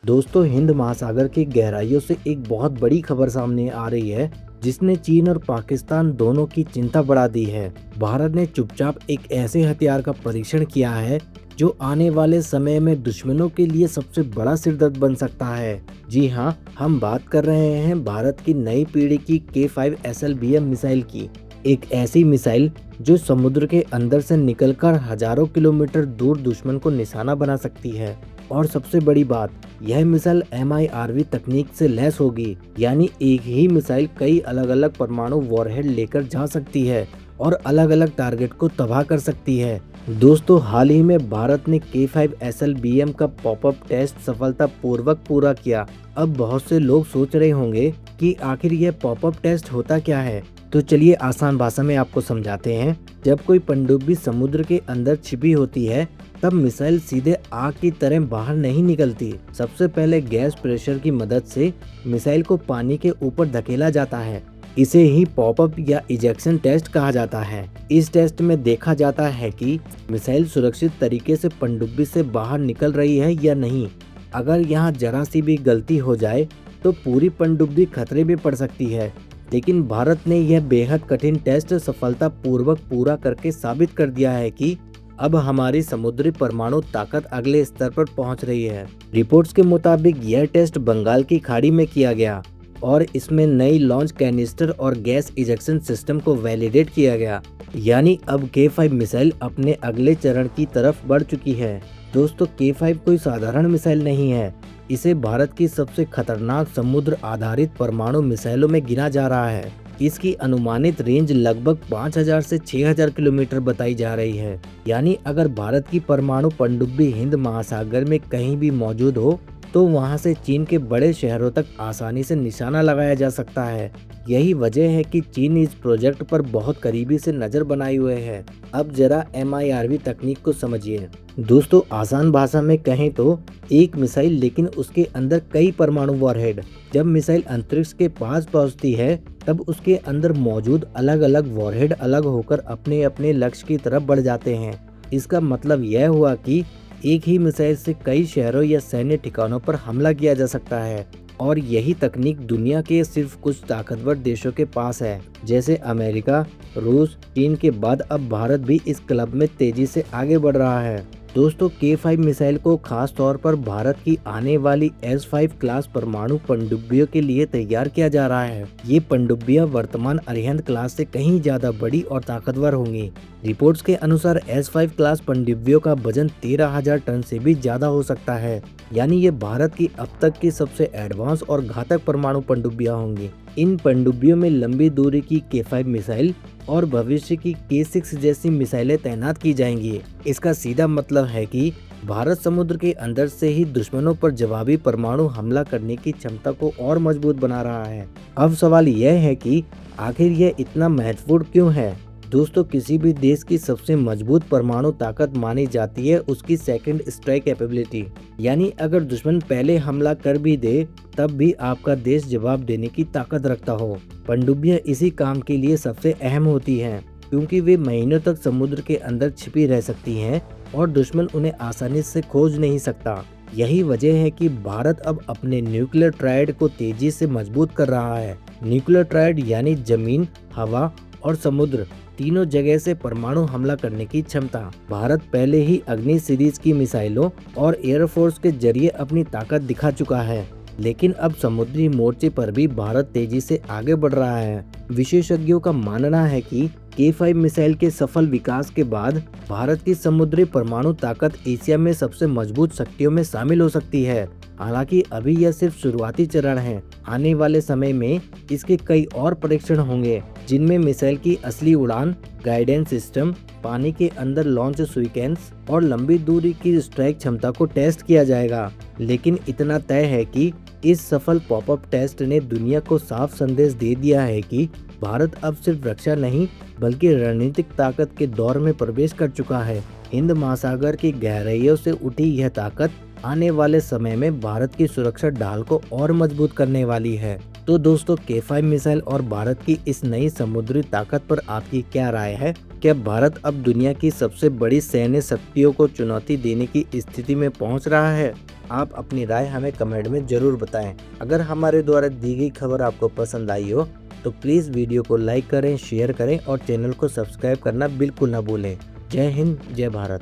दोस्तों, हिंद महासागर की गहराइयों से एक बहुत बड़ी खबर सामने आ रही है, जिसने चीन और पाकिस्तान दोनों की चिंता बढ़ा दी है। भारत ने चुपचाप एक ऐसे हथियार का परीक्षण किया है जो आने वाले समय में दुश्मनों के लिए सबसे बड़ा सिरदर्द बन सकता है। जी हाँ, हम बात कर रहे हैं भारत की नई पीढ़ी की K5 SLBM मिसाइल की। एक ऐसी मिसाइल जो समुद्र के अंदर से निकलकर हजारों किलोमीटर दूर दुश्मन को निशाना बना सकती है। और सबसे बड़ी बात, यह मिसाइल MIRV तकनीक से लैस होगी, यानी एक ही मिसाइल कई अलग अलग परमाणु वॉरहेड लेकर जा सकती है और अलग अलग टारगेट को तबाह कर सकती है। दोस्तों, हाल ही में भारत ने K5 SLBM का पॉपअप टेस्ट सफलतापूर्वक पूरा किया। अब बहुत से लोग सोच रहे होंगे कि आखिर यह पॉपअप टेस्ट होता क्या है। तो चलिए आसान भाषा में आपको समझाते हैं। जब कोई पनडुब्बी समुद्र के अंदर छिपी होती है, तब मिसाइल सीधे आग की तरह बाहर नहीं निकलती। सबसे पहले गैस प्रेशर की मदद से मिसाइल को पानी के ऊपर धकेला जाता है। इसे ही पॉपअप या इजेक्शन टेस्ट कहा जाता है। इस टेस्ट में देखा जाता है कि मिसाइल सुरक्षित तरीके से पनडुब्बी से बाहर निकल रही है या नहीं। अगर यहाँ जरा सी भी गलती हो जाए तो पूरी पनडुब्बी खतरे में पड़ सकती है। लेकिन भारत ने यह बेहद कठिन टेस्ट सफलतापूर्वक पूरा करके साबित कर दिया है कि अब हमारी समुद्री परमाणु ताकत अगले स्तर पर पहुंच रही है। रिपोर्ट्स के मुताबिक यह टेस्ट बंगाल की खाड़ी में किया गया और इसमें नई लॉन्च कैनिस्टर और गैस इजेक्शन सिस्टम को वैलिडेट किया गया। यानी अब K5 मिसाइल अपने अगले चरण की तरफ बढ़ चुकी है। दोस्तों, K5 कोई साधारण मिसाइल नहीं है। इसे भारत की सबसे खतरनाक समुद्र आधारित परमाणु मिसाइलों में गिना जा रहा है। इसकी अनुमानित रेंज लगभग 5000 से 6000 किलोमीटर बताई जा रही है। यानी अगर भारत की परमाणु पनडुब्बी हिंद महासागर में कहीं भी मौजूद हो तो वहां से चीन के बड़े शहरों तक आसानी से निशाना लगाया जा सकता है। यही वजह है कि चीन इस प्रोजेक्ट पर बहुत करीबी से नजर बनाए हुए है। अब जरा MIRV तकनीक को समझिए। दोस्तों, आसान भाषा में कहें तो एक मिसाइल, लेकिन उसके अंदर कई परमाणु वॉरहेड। जब मिसाइल अंतरिक्ष के पास पहुंचती है, तब उसके अंदर मौजूद अलग अलग वॉरहेड अलग होकर अपने अपने लक्ष्य की तरफ बढ़ जाते हैं। इसका मतलब यह हुआ कि एक ही मिसाइल से कई शहरों या सैन्य ठिकानों पर हमला किया जा सकता है। और यही तकनीक दुनिया के सिर्फ कुछ ताकतवर देशों के पास है, जैसे अमेरिका, रूस, चीन के बाद अब भारत भी इस क्लब में तेजी से आगे बढ़ रहा है। दोस्तों, K5 मिसाइल को खास तौर पर भारत की आने वाली S5 क्लास परमाणु पनडुब्बियों के लिए तैयार किया जा रहा है। ये पनडुब्बियां वर्तमान अरिहंत क्लास से कहीं ज्यादा बड़ी और ताकतवर होंगी। रिपोर्ट्स के अनुसार S5 क्लास पनडुब्बियों का वजन 13,000 टन से भी ज्यादा हो सकता है। यानी ये भारत की अब तक की सबसे एडवांस और घातक परमाणु पनडुब्बियां होंगी। इन पनडुब्बियों में लंबी दूरी की K5 मिसाइल और भविष्य की K6 जैसी मिसाइलें तैनात की जाएंगी। इसका सीधा मतलब है कि भारत समुद्र के अंदर से ही दुश्मनों पर जवाबी परमाणु हमला करने की क्षमता को और मजबूत बना रहा है। अब सवाल यह है कि आखिर यह इतना महत्वपूर्ण क्यों है। दोस्तों, किसी भी देश की सबसे मजबूत परमाणु ताकत मानी जाती है उसकी सेकंड स्ट्राइक कैपेबिलिटी। यानी अगर दुश्मन पहले हमला कर भी दे, तब भी आपका देश जवाब देने की ताकत रखता हो। पनडुब्बियां इसी काम के लिए सबसे अहम होती हैं, क्योंकि वे महीनों तक समुद्र के अंदर छिपी रह सकती हैं और दुश्मन उन्हें आसानी से खोज नहीं सकता। यही वजह है कि भारत अब अपने न्यूक्लियर ट्रायड को तेजी से मजबूत कर रहा है। न्यूक्लियर ट्रायड यानी जमीन, हवा और समुद्र तीनों जगह से परमाणु हमला करने की क्षमता। भारत पहले ही अग्नि सीरीज की मिसाइलों और एयरफोर्स के जरिए अपनी ताकत दिखा चुका है, लेकिन अब समुद्री मोर्चे पर भी भारत तेजी से आगे बढ़ रहा है। विशेषज्ञों का मानना है कि K5 मिसाइल के सफल विकास के बाद भारत की समुद्री परमाणु ताकत एशिया में सबसे मजबूत शक्तियों में शामिल हो सकती है। हालांकि अभी यह सिर्फ शुरुआती चरण है। आने वाले समय में इसके कई और परीक्षण होंगे, जिनमें मिसाइल की असली उड़ान, गाइडेंस सिस्टम, पानी के अंदर लॉन्च सीक्वेंस और लंबी दूरी की स्ट्राइक क्षमता को टेस्ट किया जाएगा। लेकिन इतना तय है कि इस सफल पॉपअप टेस्ट ने दुनिया को साफ संदेश दे दिया है कि भारत अब सिर्फ रक्षा नहीं बल्कि रणनीतिक ताकत के दौर में प्रवेश कर चुका है। हिंद महासागर की गहराइयों से उठी यह ताकत आने वाले समय में भारत की सुरक्षा ढाल को और मजबूत करने वाली है। तो दोस्तों, K5 मिसाइल और भारत की इस नई समुद्री ताकत पर आपकी क्या राय है? क्या भारत अब दुनिया की सबसे बड़ी सैन्य शक्तियों को चुनौती देने की स्थिति में पहुंच रहा है? आप अपनी राय हमें कमेंट में जरूर बताएं। अगर हमारे द्वारा दी गई खबर आपको पसंद आई हो तो प्लीज़ वीडियो को लाइक करें, शेयर करें और चैनल को सब्सक्राइब करना बिल्कुल ना भूलें। जय हिंद, जय भारत।